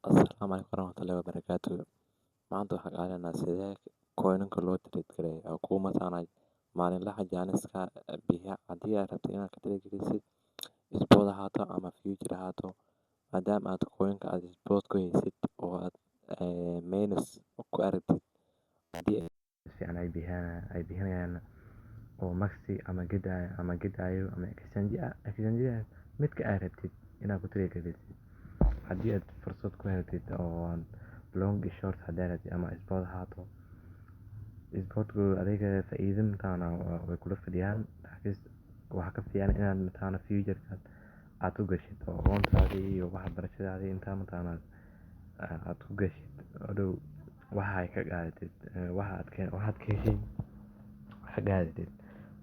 Asalaamu calaykum waraxmatullaahi wabarakaatu. Maanta waxaan ka hadlaynaa sidee coin-ka loo trade gareeyo oo kuu mataanay maalinlaha Janiska bixiya haddii aad rabto inaad ka trade gareysid spot ahaato ama future ahaato maadaama aad coin-ka aad spot ku haysid oo aad minus ku aragtid haddii ay fiican ay bixinayaan oo maxi ama gedayo ama exchange midka aad rabtid inaad ku trade gareysid haddii aad fursad ku heltid oo long iyo short haddii rabtid ama spot ahaato sportku adiga faa'iido mataana way kula fadhiyaan laakiin waxa ka fiican inaad mataana future-ka aad ku gashid oo aqoontaadii iyo waxbarashadaadii intaa mataana aad ku gashid dhow waxa ay ka qaadatid waxaad ka heshiin ka qaadatid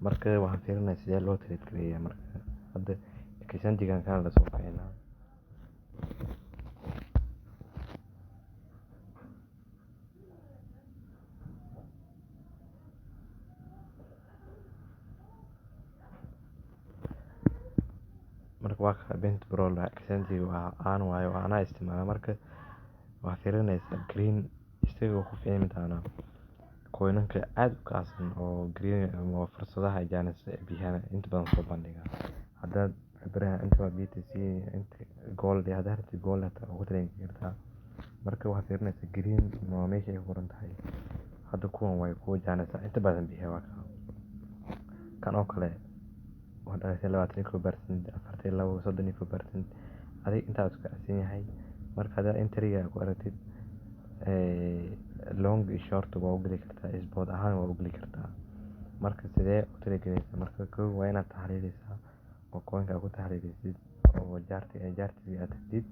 marka waxaan fiirinaa sidee loo trade gareeyaa marka hadda exchange-gan kan la soo keenaa marka waa ka bent bro la exchange waa aan waayo ana isticmaala marka waxaa fiirinaysaa green isaga ku fiican mataana coin-ka aad u kaasan oo green ama fursadaha Janis bixiyaan inta badan soo bandhiga haddaad baraha inta waa BTC inta gold haddaad rabtid gold hata ugu trade kartaa marka waxaa fiirinaysaa green waa meesha ay qoran tahay hadda kuwan way kuwa Janis inta badan bixiya waa kan oo kale waxaa 21% 42 32% adiga intaas ka codsan yahay marka haddaad entry-ga ku aragtid long iyo short waa u geli kartaa spot ahaan waa u geli kartaa marka sidee u trade gareysaa marka kow waa inaad taxliilisaa oo coin-ka aad ku taxliilisid oo jaartiga aad tagtid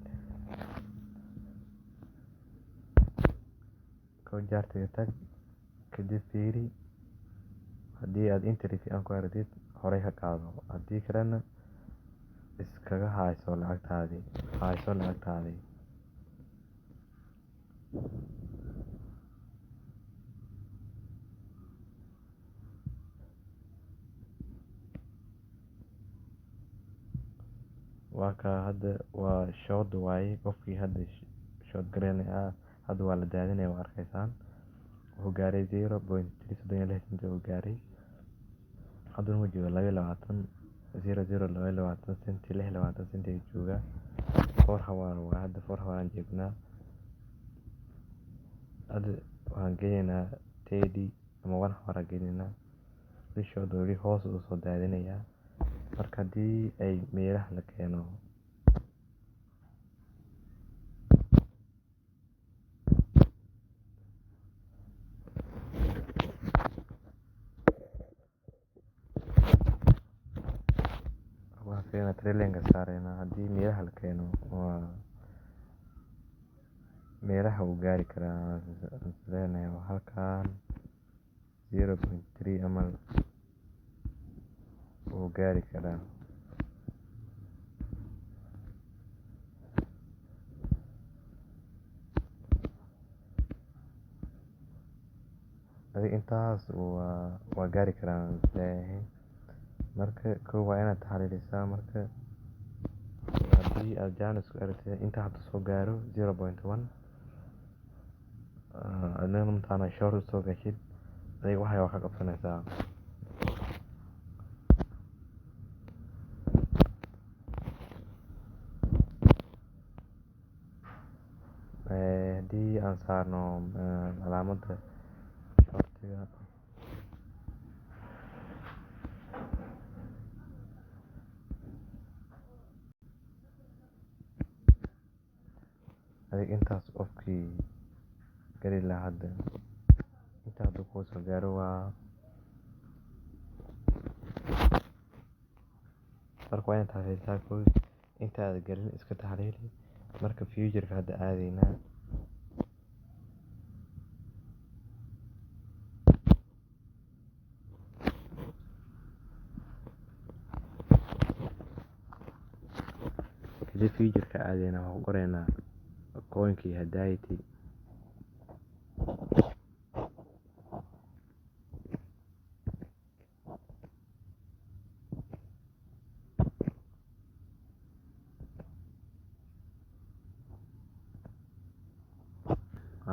kow jaartiga tag kadib fiiri haddii aad entry fiican ku aragtid horey ka qaado haddii kalena iskaga hayso lacagtaadii waa ka hadda waa short waaye qofkii hadda short gareynaya hadda waa la daadinaya waa arkaysaan wuxuu gaaray 0.336 uu gaaray hadda wuxuu joogaa 22 senti 26 senti ayuu joogaa 4 hour waa hadda 4 hour aan joognaa hadda waxaan geynaynaa 30 ama 1 hour aan geynaynaa bishooda weli hoos uu soo daadinayaa marka haddii ay meelaha la keeno waxaan fiirinaa trailing saarayna haddii meelaha la keeno waa meelaha uu gaari karaa leenahay waa halkan 0.3 amal uu gaari karaa adiga intaas waa gaari karaan leeyahay marka kow waa inaad taxliilisaa marka haddii aad Janis ku aragtid inta hadda soo gaaro 0.1 adna mataana short usoo gashid adiga waxay waa ka qabsanaysaa haddii aan saarno calaamadda shortiga adiga intaas qofkii geli lahaa hadda inta hadda kuu soo gaaro waa marka waa inaad taxliilisaa kow inta aad gelin iska taxliili marka future-ka hadda aadaynaa kadib future-ka aadaynaa waxaan ku qoraynaa coin-kii haddaaytii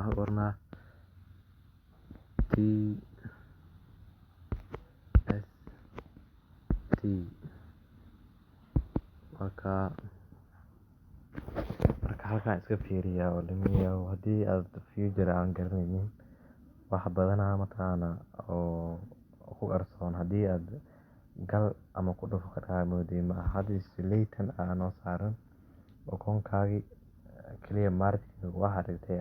waxaan qornaa t s t marka halkaan iska fiiriya oo dhimiya haddii aad future aan garanaynin wax badanaa mataqaana oo ku qarsoon haddii aad gal ama ku dhufo ka dhaamoodey ma aha hadda laytan noo saaran okoonkaagii kaliya margin waxa dhigtay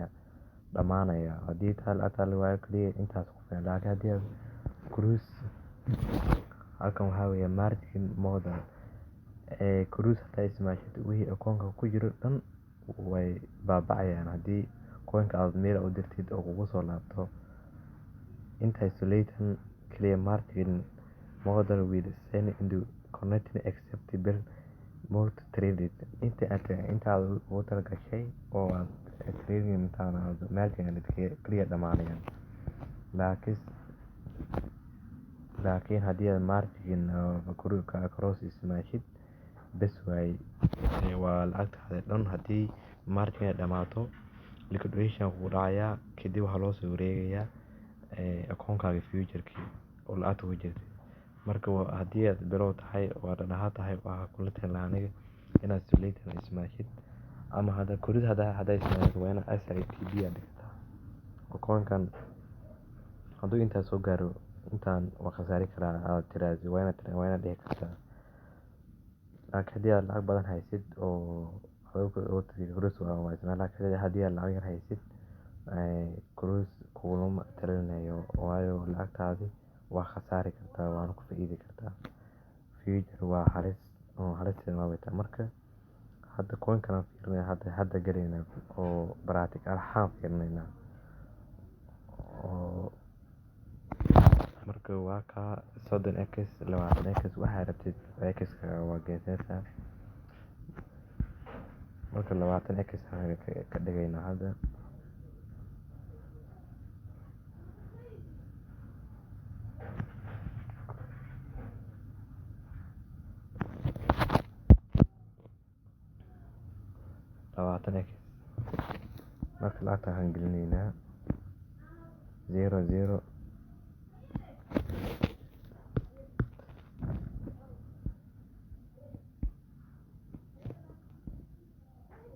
dhamaanaya haddii taal waayo kaliya intaas ku filan laakiin haddii aad cruise halkan waxaa weeye margin model cruise hataa ismaashid wixii akoonka ku jiro dhan way baabacayaan haddii coinka aad meel u dirtid oo kugu soo laabto inta isolation clear margin model with send into connecting acceptable multi traded inta aad ugu talagashay oo aad trading intaan aad margin clear dhamaanayaan laakiin haddii aad margin cross ismaashid bes waa lacagtaada dhan haddii margin dhamaato liquidation kugu dhacayaa kadib waxaa loo soo wareegayaa akoonkaaga future-kii oo lacagta ku jirtay marka haddii aad bilow tahay waa dhadhaha tahay waxaa kula talin lahaa aniga inaad suleytan ismaashid ama hadda kurid haddaa ismaashid waa inaad SITB aad dhigtaa akoonkan hadduu intaas soo gaaro intaan waa khasaari karaa aad tiraahdo waa inaad dhihi kartaa laakiin haddii aad lacag badan haysid oo cruise waa isna laakiin haddii aad lacag yar haysid cruise kugulama talinayo waayo lacagtaadi waa khasaari kartaa waana ku faa'iidi kartaa future waa halisteeda ma bata marka hadda coinkan aan fiirinay hadda galayna oo practical ahaan fiirinayna oo marka waa ka 30x 20x waxaa rabtid x-ka waa geesanaysaa marka 20x ka dhigayna hadda marka lacagta waxaan gelinaynaa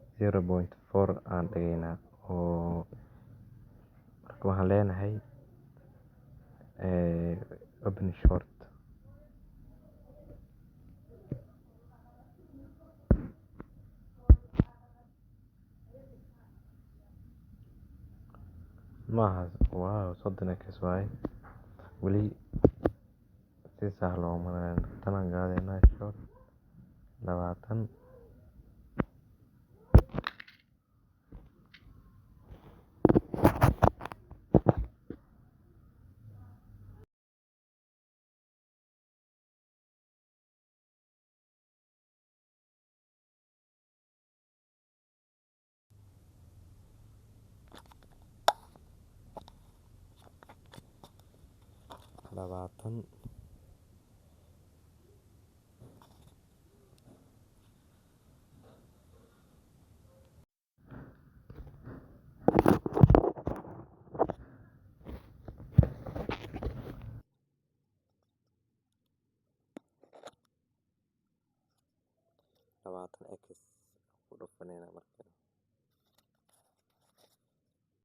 0.4 aan dhigaynaa oo marka waxaan leenahay open short maaha wow 30x waaye weli si sahlo maran tanaan gaadaynaa short 20 20x ku dhufanayna marka